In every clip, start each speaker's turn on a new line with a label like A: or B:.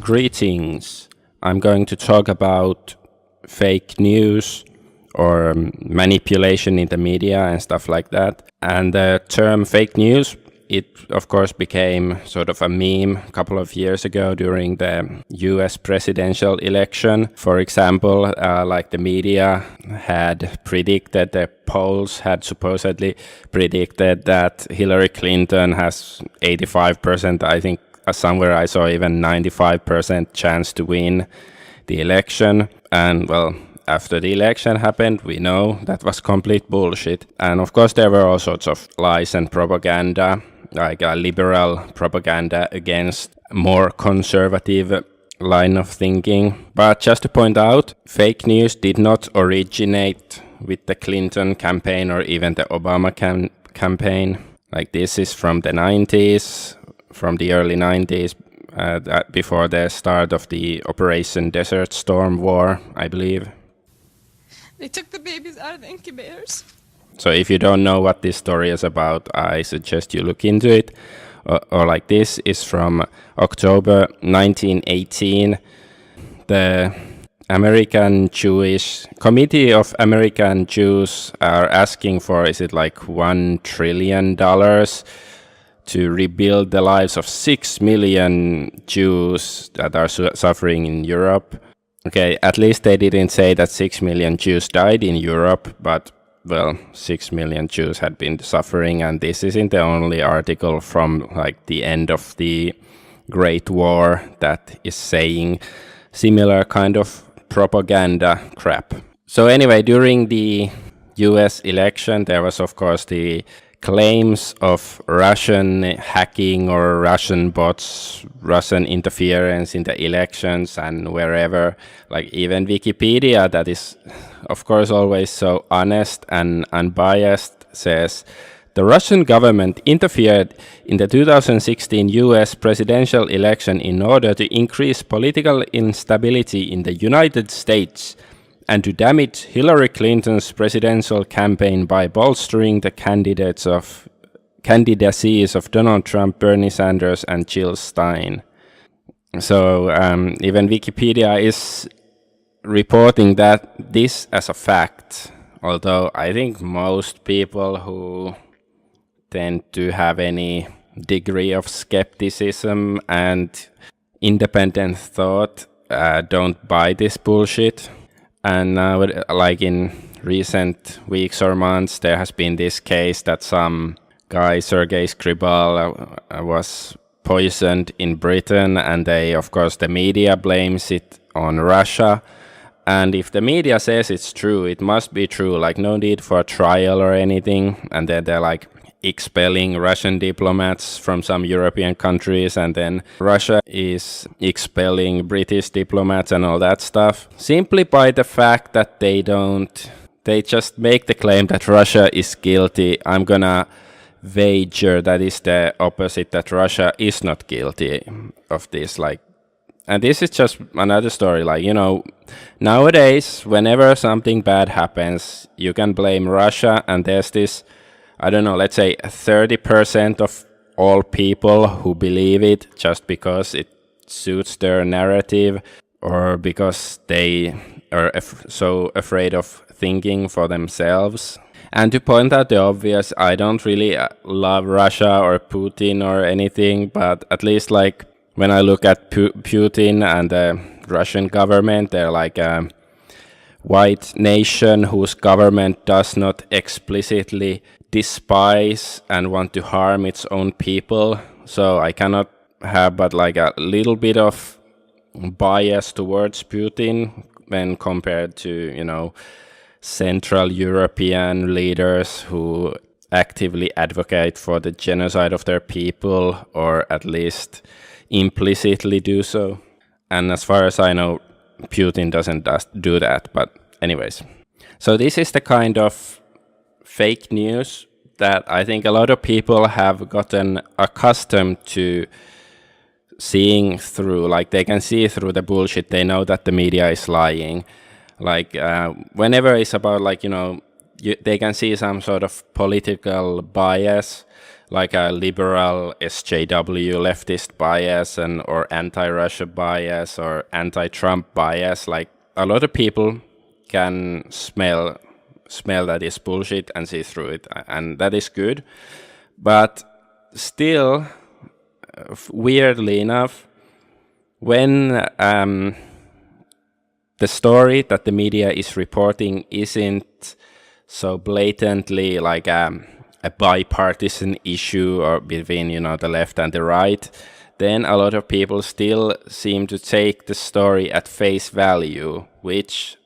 A: Greetings. I'm going to talk about fake news or manipulation in the media and stuff like that. And the term fake news, it of course became sort of a meme a couple of years ago during the US presidential election. For example, like the media had predicted, the polls had supposedly predicted that Hillary Clinton has 85%, I think somewhere I saw even 95% chance to win the election. And well, after the election happened, we know that was complete bullshit. And of course there were all sorts of lies and propaganda, like a liberal propaganda against more conservative line of thinking. But just to point out, fake news did not originate with the Clinton campaign or even the Obama campaign. Like, this is from the 90s, from the early 90s, before the start of the Operation Desert Storm war, I believe.
B: They took the babies out of the incubators.
A: So if you don't know what this story is about, I suggest you look into it. Or like, this is from October 1918. The American Jewish Committee of American Jews are asking for, is it like $1 trillion to rebuild the lives of 6 million Jews that are suffering in Europe. Okay, at least they didn't say that 6 million Jews died in Europe, but well, 6 million Jews had been suffering, and this isn't the only article from like the end of the Great War that is saying similar kind of propaganda crap. So anyway, during the US election, there was of course the claims of Russian hacking or Russian bots, Russian interference in the elections and wherever. Like, even Wikipedia, that is of course always so honest and unbiased, says the Russian government interfered in the 2016 US presidential election in order to increase political instability in the United States and to damage Hillary Clinton's presidential campaign by bolstering the candidacies of Donald Trump, Bernie Sanders, and Jill Stein. So even Wikipedia is reporting that this as a fact, although I think most people who tend to have any degree of skepticism and independent thought don't buy this bullshit. And now, like in recent weeks or months, there has been this case that some guy, Sergei Skripal, was poisoned in Britain, and of course, the media blames it on Russia. And if the media says it's true, it must be true. Like, no need for a trial or anything. And then they're like expelling Russian diplomats from some European countries, and then Russia is expelling British diplomats and all that stuff, simply by the fact that they just make the claim that Russia is guilty. I'm gonna wager that is the opposite, that Russia is not guilty of this. Like, and this is just another story. Like, you know, nowadays, whenever something bad happens, you can blame Russia, and there's this, I don't know, let's say 30% of all people who believe it just because it suits their narrative, or because they are so afraid of thinking for themselves. And to point out the obvious, I don't really love Russia or Putin or anything, but at least, like, when I look at Putin and the Russian government, they're like a white nation whose government does not explicitly despise and want to harm its own people. So I cannot have but like a little bit of bias towards Putin when compared to, you know, Central European leaders who actively advocate for the genocide of their people, or at least implicitly do so. And as far as I know, Putin doesn't do that. But anyways, so this is the kind of fake news that I think a lot of people have gotten accustomed to seeing through. Like, they can see through the bullshit. They know that the media is lying. Like, whenever it's about, like, you know, they can see some sort of political bias. like a liberal SJW leftist bias or anti-Russia bias or anti-Trump bias. Like a lot of people can smell that is bullshit and see through it, and that is good. But still, weirdly enough, when the story that the media is reporting isn't so blatantly like a bipartisan issue or between, the left and the right, then a lot of people still seem to take the story at face value, which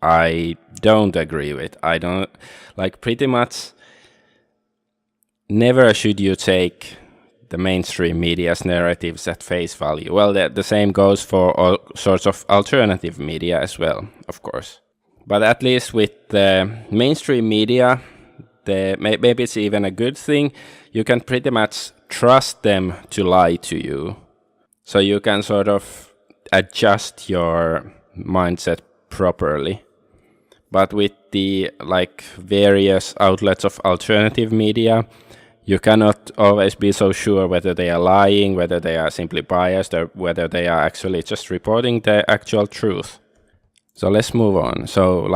A: I don't agree with. I don't, like, pretty much never should you take the mainstream media's narratives at face value. Well, the same goes for all sorts of alternative media as well, of course. But at least with the mainstream media, maybe it's even a good thing, you can pretty much trust them to lie to you. So you can sort of adjust your mindset properly. But with the various outlets of alternative media, you cannot always be so sure whether they are lying, whether they are simply biased, or whether they are actually just reporting the actual truth. So let's move on. So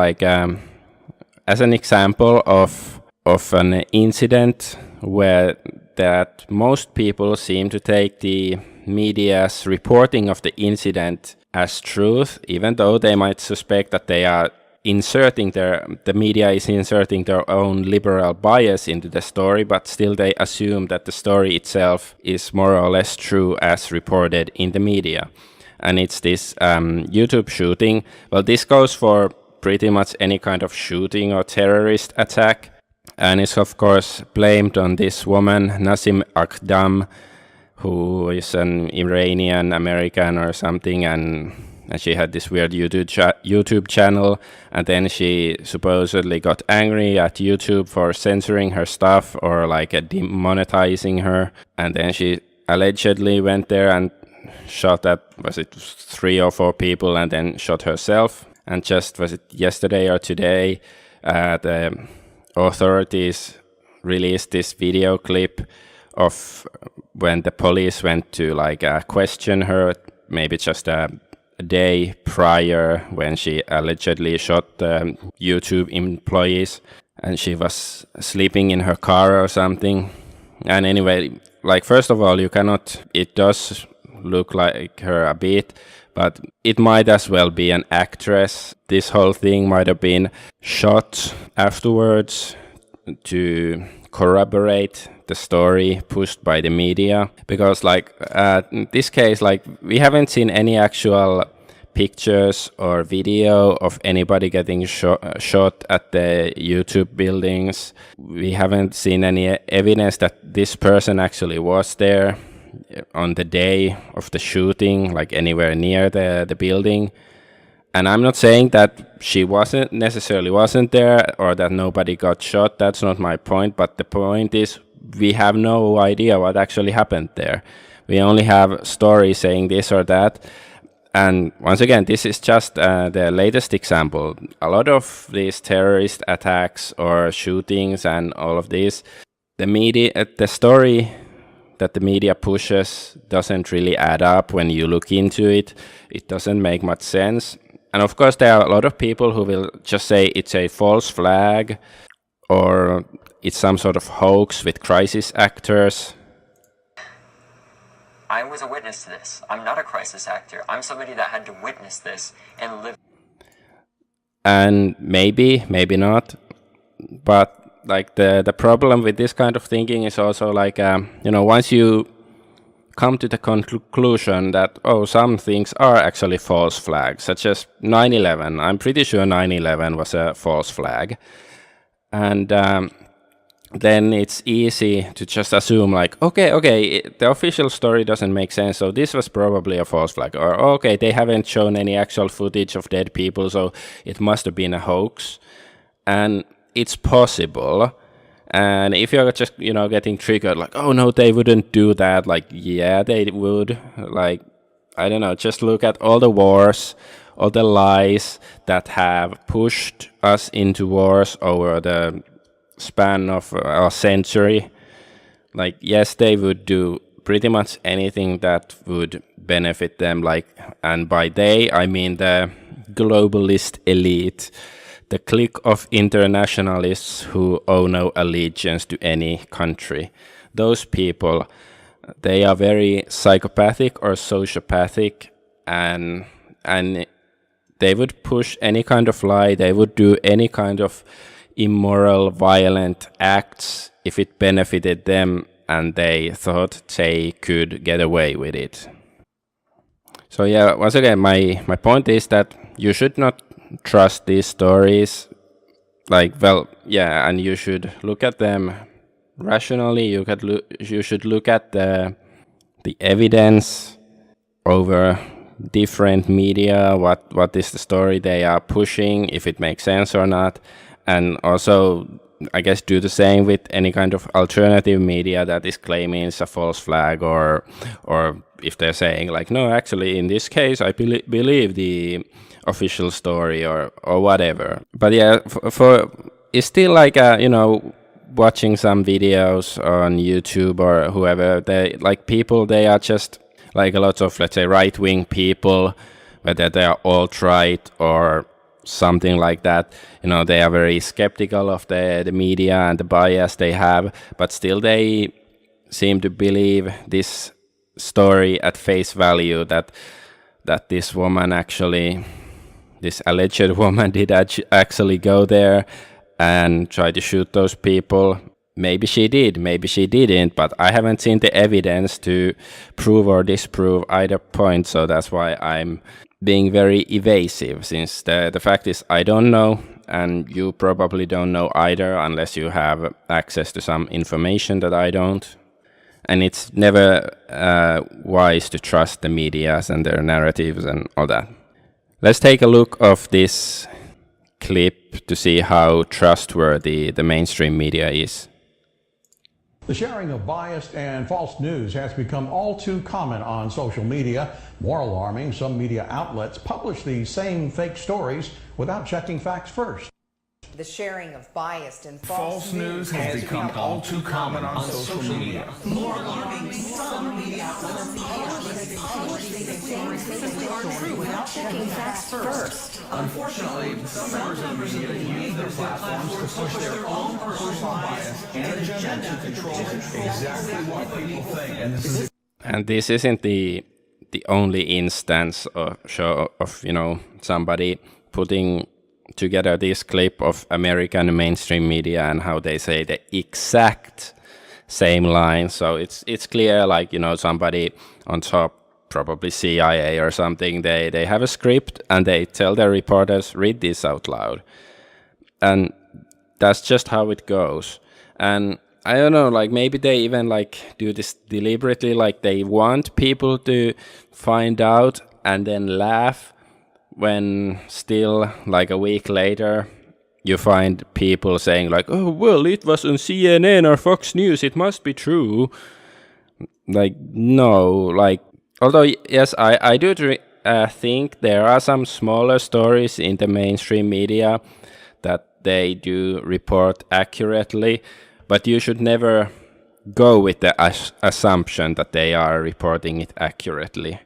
A: as an example of an incident where that most people seem to take the media's reporting of the incident as truth, even though they might suspect that they are the media is inserting their own liberal bias into the story, but still they assume that the story itself is more or less true as reported in the media. And it's this YouTube shooting. Well, this goes for pretty much any kind of shooting or terrorist attack. And it's of course blamed on this woman, Nasim Akdam, who is an Iranian American or something, and she had this weird YouTube channel, and then she supposedly got angry at YouTube for censoring her stuff or demonetizing her, and then she allegedly went there and shot at, was it 3 or 4 people, and then shot herself. And just, was it yesterday or today, the authorities released this video clip of when the police went to question her, maybe just a day prior, when she allegedly shot YouTube employees, and she was sleeping in her car or something. And anyway, first of all, it does look like her a bit, but it might as well be an actress. This whole thing might have been shot afterwards to corroborate the story pushed by the media, because in this case, we haven't seen any actual pictures or video of anybody getting shot at the YouTube buildings. We haven't seen any evidence that this person actually was there on the day of the shooting, anywhere near the building. And I'm not saying that she wasn't there or that nobody got shot. That's not my point. But the point is, we have no idea what actually happened there. We only have stories saying this or that. And once again, this is just the latest example. A lot of these terrorist attacks or shootings and all of this, the story that the media pushes doesn't really add up when you look into it. It doesn't make much sense. And of course, there are a lot of people who will just say it's a false flag or it's some sort of hoax with crisis actors.
C: I was a witness to this. I'm not a crisis actor. I'm somebody that had to witness this and live.
A: And maybe not. But the problem with this kind of thinking is also once you come to the conclusion that, some things are actually false flags, such as 9/11. I'm pretty sure 9/11 was a false flag. And then it's easy to just assume okay, the official story doesn't make sense, so this was probably a false flag. Or, okay, they haven't shown any actual footage of dead people, so it must have been a hoax. And it's possible. And if you're just, getting triggered, oh no, they wouldn't do that. Yeah, they would. I don't know, just look at all the wars, all the lies that have pushed us into wars over the span of a century. Like, yes, they would do pretty much anything that would benefit them. Like, and by they, I mean the globalist elite, the clique of internationalists who owe no allegiance to any country. Those people, they are very psychopathic or sociopathic, and they would push any kind of lie. They would do any kind of immoral, violent acts if it benefited them and they thought they could get away with it. So yeah, once again, my point is that you should not trust these stories. Like, well, yeah, and you should look at them rationally. You should look at the evidence over different media. What is the story they are pushing? If it makes sense or not, and also, I guess, do the same with any kind of alternative media that is claiming it's a false flag, or if they're saying like, no, actually in this case I believe the official story or whatever. But yeah, for it's still like watching some videos on YouTube or whoever, they like people, they are just like a lot of, let's say, right-wing people, whether they are alt-right or something like that. They are very skeptical of the media and the bias they have, but still they seem to believe this story at face value, that this woman actually, this alleged woman did actually go there and try to shoot those people. Maybe she did, maybe she didn't, but I haven't seen the evidence to prove or disprove either point, so that's why I'm being very evasive, since the fact is I don't know, and you probably don't know either unless you have access to some information that I don't. And it's never wise to trust the medias and their narratives and all that. Let's take a look of this clip to see how trustworthy the mainstream media is.
D: The sharing of biased and false news has become all too common on social media. More alarming, some media outlets publish these same fake stories without checking facts first.
E: The sharing of biased and false
F: news has become all too common on social media.
E: More alarming, some media outlets publish these same fake stories without checking facts first.
F: Unfortunately, some members of the media use their platforms to push their own personal bias and agenda to control exactly what people think.
A: And this isn't the only instance of somebody putting together this clip of American mainstream media and how they say the exact same line. So it's clear, like, somebody on top, probably CIA or something, they have a script and they tell their reporters, read this out loud. And that's just how it goes. And I don't know, like, maybe they even like do this deliberately, like they want people to find out and then laugh when still, like a week later, you find people saying like, oh, well, it was on CNN or Fox News, it must be true. Like, no, like, although, yes, I do think there are some smaller stories in the mainstream media that they do report accurately, but you should never go with the assumption that they are reporting it accurately.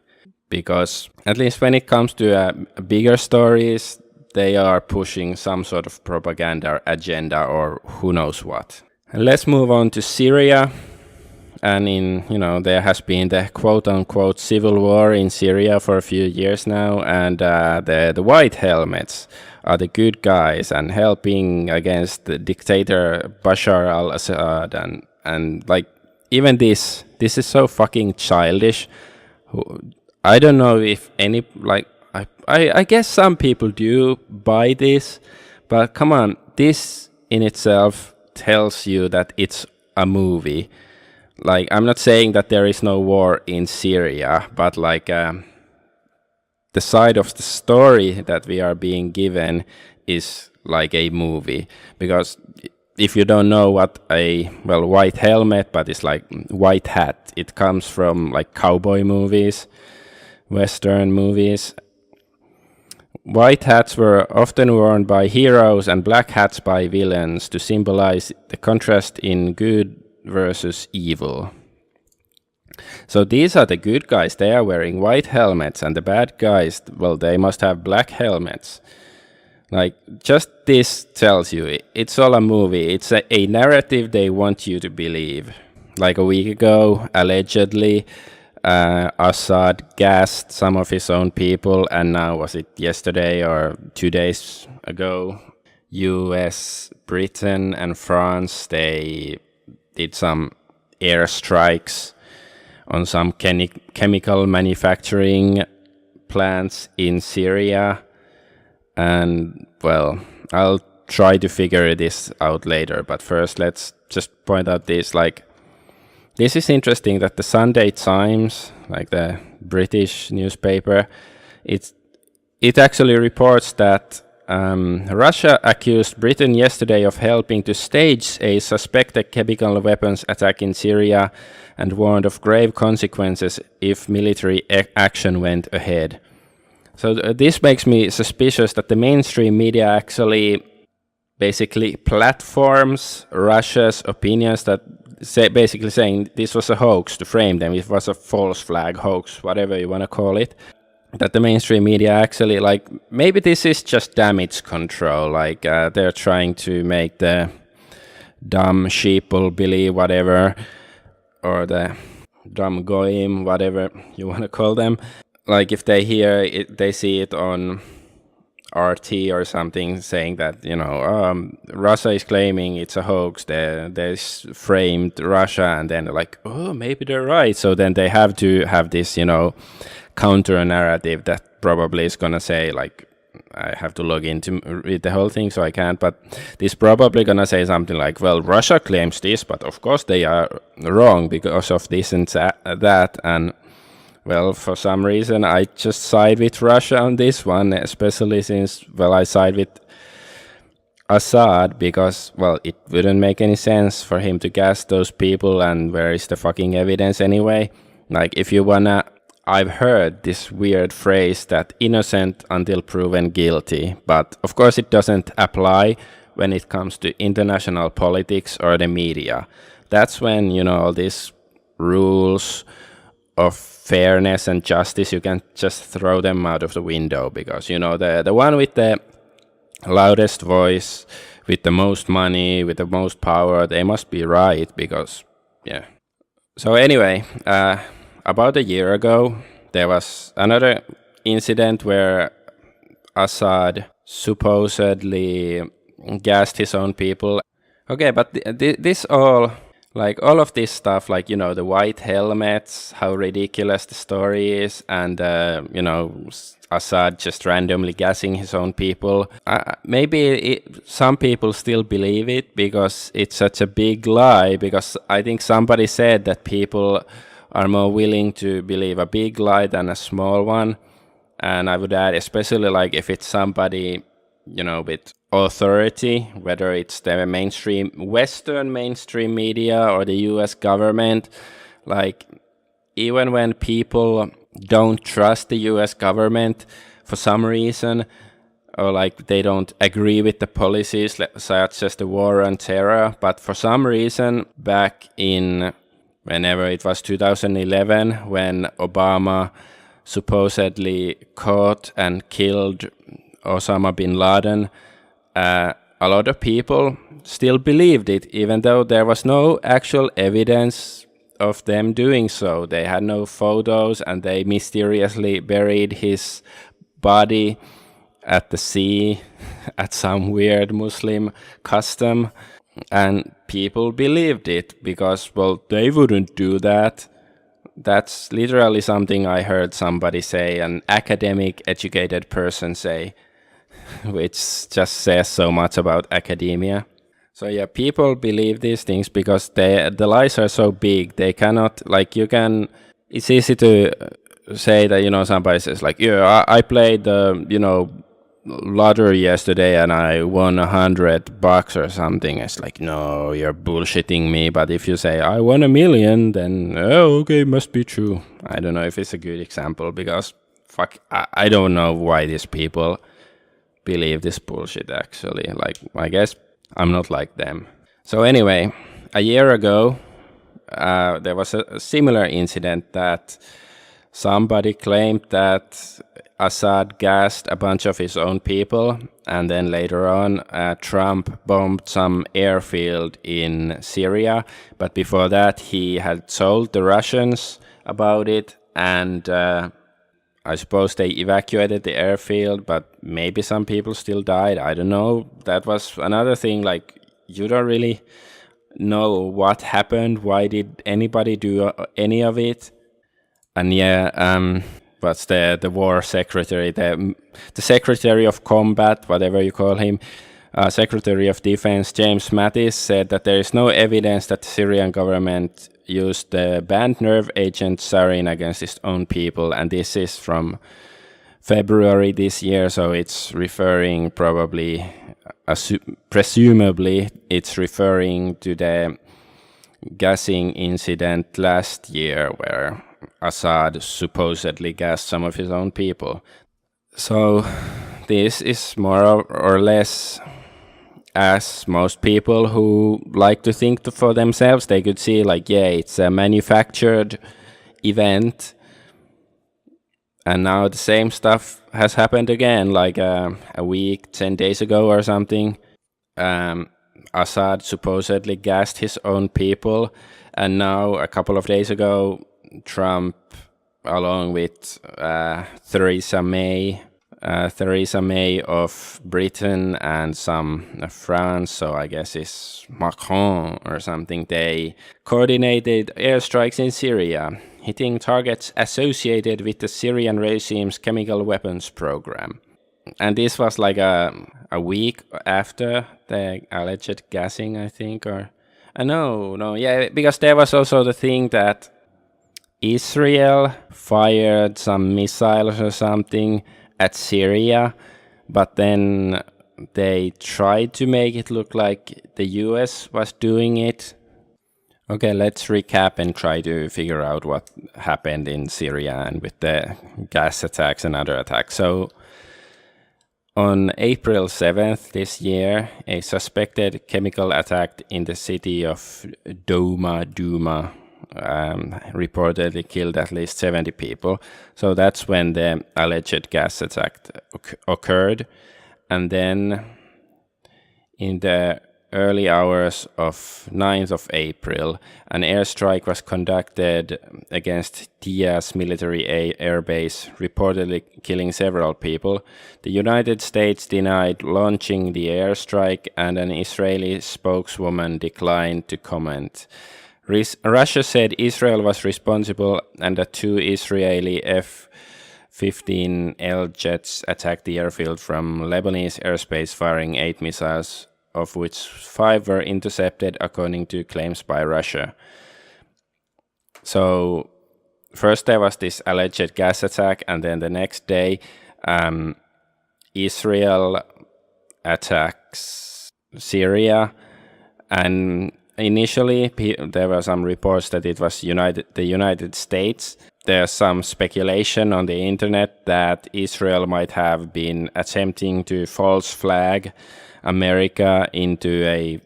A: Because at least when it comes to bigger stories, they are pushing some sort of propaganda agenda or who knows what. And let's move on to Syria. And there has been the quote-unquote civil war in Syria for a few years now, and the white helmets are the good guys and helping against the dictator Bashar al-Assad, and like, even this is so fucking childish. I don't know if any, like, I guess some people do buy this, but come on, this in itself tells you that it's a movie. Like, I'm not saying that there is no war in Syria, but like the side of the story that we are being given is like a movie. Because if you don't know what white helmet, but it's like white hat, it comes from like cowboy movies, Western movies. White hats were often worn by heroes and black hats by villains to symbolize the contrast in good versus evil. So these are the good guys. They are wearing white helmets, and the bad guys, well, they must have black helmets. Like, just this tells you, it's all a movie. It's a narrative they want you to believe. Like a week ago, allegedly, Assad gassed some of his own people, and now, was it yesterday or 2 days ago, US, Britain, and France, they did some airstrikes on some chemical manufacturing plants in Syria. And, well, I'll try to figure this out later, but first let's just point out this. Like, this is interesting that the Sunday Times, like the British newspaper, it actually reports that Russia accused Britain yesterday of helping to stage a suspected chemical weapons attack in Syria and warned of grave consequences if military action went ahead. So this makes me suspicious that the mainstream media actually basically platforms Russia's opinions, that basically saying this was a hoax to frame them, it was a false flag hoax, whatever you want to call it. That the mainstream media actually, like, maybe this is just damage control, like they're trying to make the dumb sheeple believe whatever, or the dumb goyim, whatever you want to call them. Like, if they hear it, they see it on RT or something saying that, you know, Russia is claiming it's a hoax, they framed Russia, and then they're like, oh, maybe they're right. So then they have to have this, you know, counter narrative that probably is gonna say, like, I have to log in to read the whole thing, so I can't, but this probably gonna say something like, well, Russia claims this, but of course they are wrong because of this and that, and well, for some reason I just side with Russia on this one, especially since, well, I side with Assad because, well, it wouldn't make any sense for him to gas those people, and where is the fucking evidence anyway? Like, if you wanna, I've heard this weird phrase that innocent until proven guilty, but of course it doesn't apply when it comes to international politics or the media. That's when, you know, all these rules of fairness and justice, you can just throw them out of the window, because, you know, the one with the loudest voice, with the most money, with the most power, they must be right, because, yeah. So anyway, about a year ago, there was another incident where Assad supposedly gassed his own people. Okay, but this all, like, all of this stuff, like, you know, the white helmets, how ridiculous the story is, and, you know, Assad just randomly gassing his own people. Maybe some people still believe it because it's such a big lie, because I think somebody said that people are more willing to believe a big lie than a small one. And I would add, especially like if it's somebody, you know, with authority, whether it's the mainstream, Western mainstream media or the US government, like, even when people don't trust the US government for some reason, or like they don't agree with the policies, such as the war on terror, but for some reason back in whenever it was 2011, when Obama supposedly caught and killed Osama bin Laden, a lot of people still believed it, even though there was no actual evidence of them doing so. They had no photos, and they mysteriously buried his body at the sea at some weird Muslim custom. And people believed it because, well, they wouldn't do that. That's literally something I heard somebody say, an academic, educated person say, which just says so much about academia. So yeah, people believe these things because the lies are so big. They cannot, like, you can, it's easy to say that, you know, somebody says like, yeah, I played the, you know, lottery yesterday and I won $100 or something. It's like, no, you're bullshitting me. But if you say I won $1 million, then okay, must be true. I don't know if it's a good example, because fuck, I don't know why these people believe this bullshit actually. Like, I guess I'm not like them. So anyway, a year ago, there was a similar incident that somebody claimed that Assad gassed a bunch of his own people, and then later on Trump bombed some airfield in Syria. But before that, he had told the Russians about it, and I suppose they evacuated the airfield, but maybe some people still died. I don't know. That was another thing, like, you don't really know what happened. Why did anybody do any of it? And what's the war secretary, the secretary of combat, whatever you call him, Secretary of Defense James Mattis said that there is no evidence that the Syrian government used the banned nerve agent sarin against its own people, and this is from February this year, so it's referring probably, presumably, it's referring to the gassing incident last year where Assad supposedly gassed some of his own people. So this is more or less, as most people who like to think for themselves, they could see like, yeah, it's a manufactured event. And now the same stuff has happened again, like a week, 10 days ago or something. Assad supposedly gassed his own people. And now, a couple of days ago, Trump, along with Theresa May of Britain and some of France, so I guess it's Macron or something, they coordinated airstrikes in Syria, hitting targets associated with the Syrian regime's chemical weapons program. And this was like a week after the alleged gassing, I think, or... because there was also the thing that Israel fired some missiles or something at Syria, but then they tried to make it look like the US was doing it. Okay, let's recap and try to figure out what happened in Syria and with the gas attacks and other attacks. So, on April 7th this year, a suspected chemical attack in the city of Douma reportedly killed at least 70 people. So that's when the alleged gas attack occurred. And then in the early hours of 9th of April, an airstrike was conducted against Diaz military air base, reportedly killing several people. The United States denied launching the airstrike, and an Israeli spokeswoman declined to comment. Russia said Israel was responsible and that 2 Israeli F-15L jets attacked the airfield from Lebanese airspace, firing 8 missiles, of which 5 were intercepted, according to claims by Russia. So first there was this alleged gas attack, and then the next day Israel attacks Syria, and initially there were some reports that it was the United States. There's some speculation on the internet that Israel might have been attempting to false flag America into a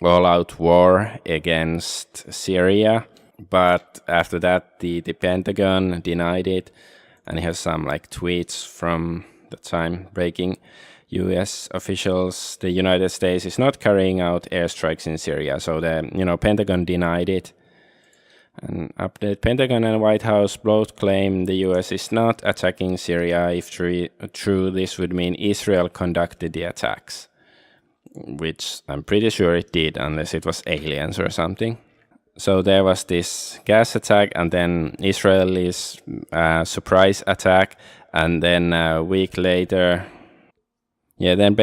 A: all-out war against Syria, but after that the Pentagon denied it, and here's some like tweets from the time breaking. US officials, the United States is not carrying out airstrikes in Syria, so the Pentagon denied it. An update: Pentagon and White House both claim the US is not attacking Syria. If true, this would mean Israel conducted the attacks, which I'm pretty sure it did, unless it was aliens or something. So there was this gas attack, and then Israel's surprise attack, and then a week later, then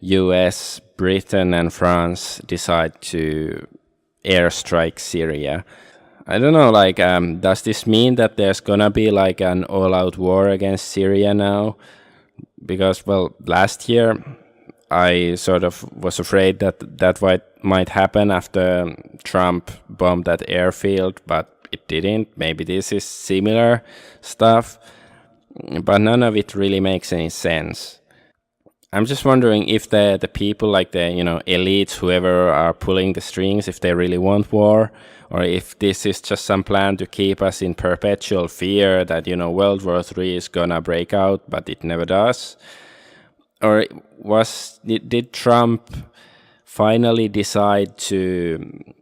A: US, Britain, and France decide to airstrike Syria. I don't know, does this mean that there's gonna be like an all-out war against Syria now? Because, last year I sort of was afraid that might happen after Trump bombed that airfield, but it didn't. Maybe this is similar stuff, but none of it really makes any sense. I'm just wondering if the people, like the elites, whoever are pulling the strings, if they really want war, or if this is just some plan to keep us in perpetual fear that World War III is gonna break out, but it never does. Or did Trump finally decide to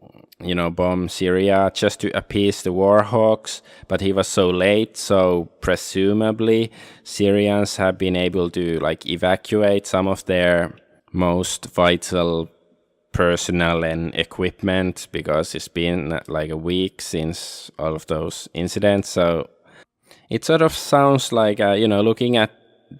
A: bomb Syria just to appease the war hawks, but he was so late, so presumably Syrians have been able to evacuate some of their most vital personnel and equipment, because it's been like a week since all of those incidents. So it sort of sounds like looking at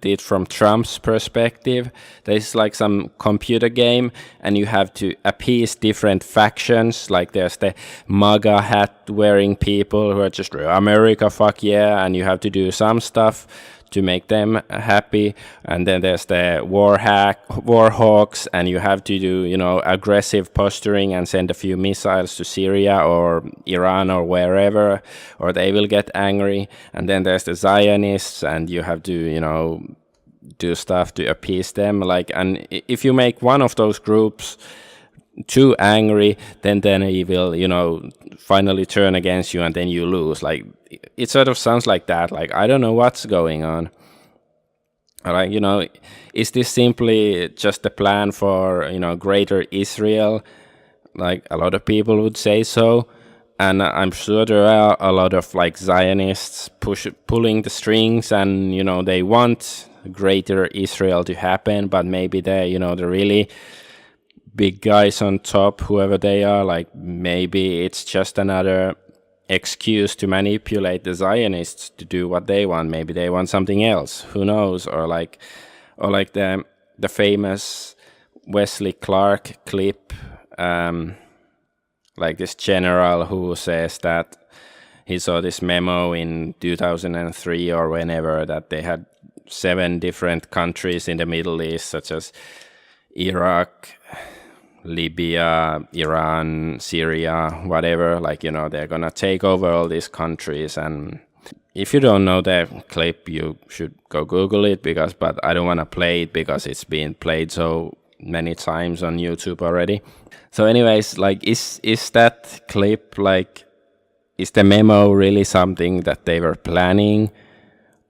A: it from Trump's perspective, there's like some computer game and you have to appease different factions. Like there's the MAGA hat wearing people who are just America fuck yeah, and you have to do some stuff to make them happy. And then there's the war hawks, and you have to do aggressive posturing and send a few missiles to Syria or Iran or wherever, or they will get angry. And then there's the Zionists, and you have to do stuff to appease them. And if you make one of those groups too angry, then he will finally turn against you, and then you lose. It sort of sounds like that. I don't know what's going on. Is this simply just a plan for greater Israel? A lot of people would say so, and I'm sure there are a lot of Zionists pulling the strings, and they want greater Israel to happen, but maybe the really big guys on top, whoever they are, maybe it's just another excuse to manipulate the Zionists to do what they want. Maybe they want something else, who knows? Or the famous Wesley Clark clip, this general who says that he saw this memo in 2003 or whenever, that they had 7 different countries in the Middle East, such as Iraq, Libya, Iran, Syria, whatever, they're gonna take over all these countries. And if you don't know the clip, you should go Google it, but I don't want to play it because it's been played so many times on YouTube already. So anyways, is that clip, is the memo really something that they were planning?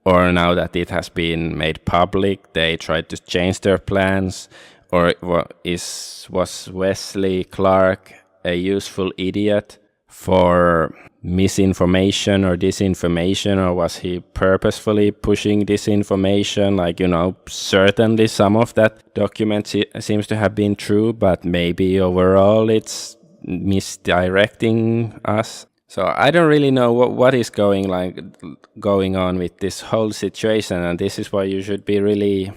A: Or now that it has been made public, they tried to change their plans? Or was Wesley Clark a useful idiot for misinformation or disinformation, or was he purposefully pushing disinformation? Certainly some of that document seems to have been true, but maybe overall it's misdirecting us. So I don't really know what is going on with this whole situation, and this is why you should be really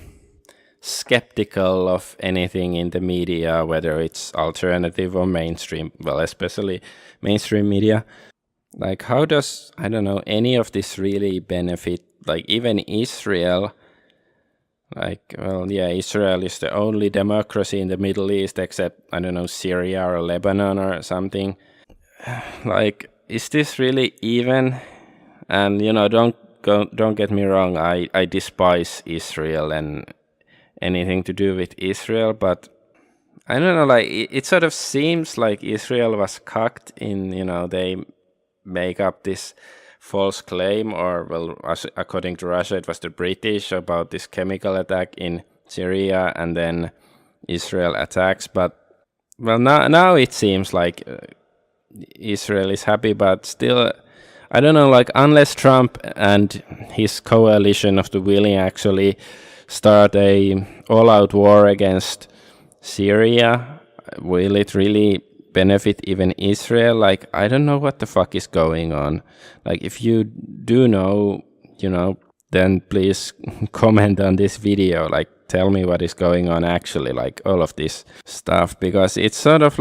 A: skeptical of anything in the media, whether it's alternative or mainstream, well, especially mainstream media. How does, any of this really benefit, even Israel? Israel is the only democracy in the Middle East except, Syria or Lebanon or something. Is this really even? And, don't get me wrong, I despise Israel and anything to do with Israel, but I don't know, it sort of seems like Israel was cucked in, they make up this false claim, or, well, according to Russia, it was the British, about this chemical attack in Syria, and then Israel attacks. But, well, now it seems like Israel is happy, but still, I don't know, unless Trump and his coalition of the willing actually start a all-out war against Syria, will it really benefit even Israel? I don't know what the fuck is going on. If you do know, then please comment on this video. Tell me what is going on actually, all of this stuff, because it's sort of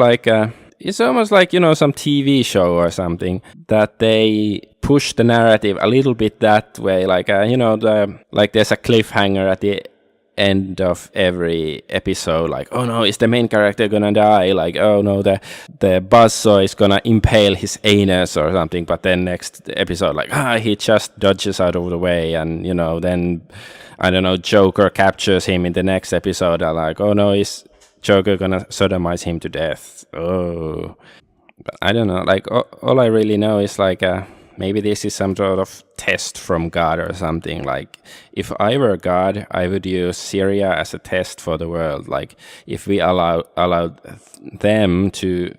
A: it's almost like, some TV show or something, that they push the narrative a little bit that way. There's a cliffhanger at the end of every episode, like, oh no, is the main character gonna die? Like, oh no, the buzzsaw is gonna impale his anus or something. But then next episode, like, he just dodges out of the way, and then I don't know, Joker captures him in the next episode. I'm like, oh no, is Joker gonna sodomize him to death? Oh, but I don't know. Like, all I really know is like, maybe this is some sort of test from God or something. Like, if I were God, I would use Syria as a test for the world. Like, if we allowed them to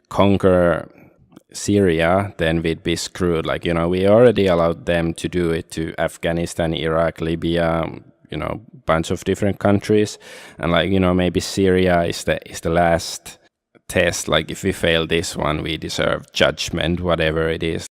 A: conquer Syria, then we'd be screwed. Like, we already allowed them to do it to Afghanistan, Iraq, Libya, bunch of different countries. And like, maybe Syria is the last test. Like, if we fail this one, we deserve judgment, whatever it is.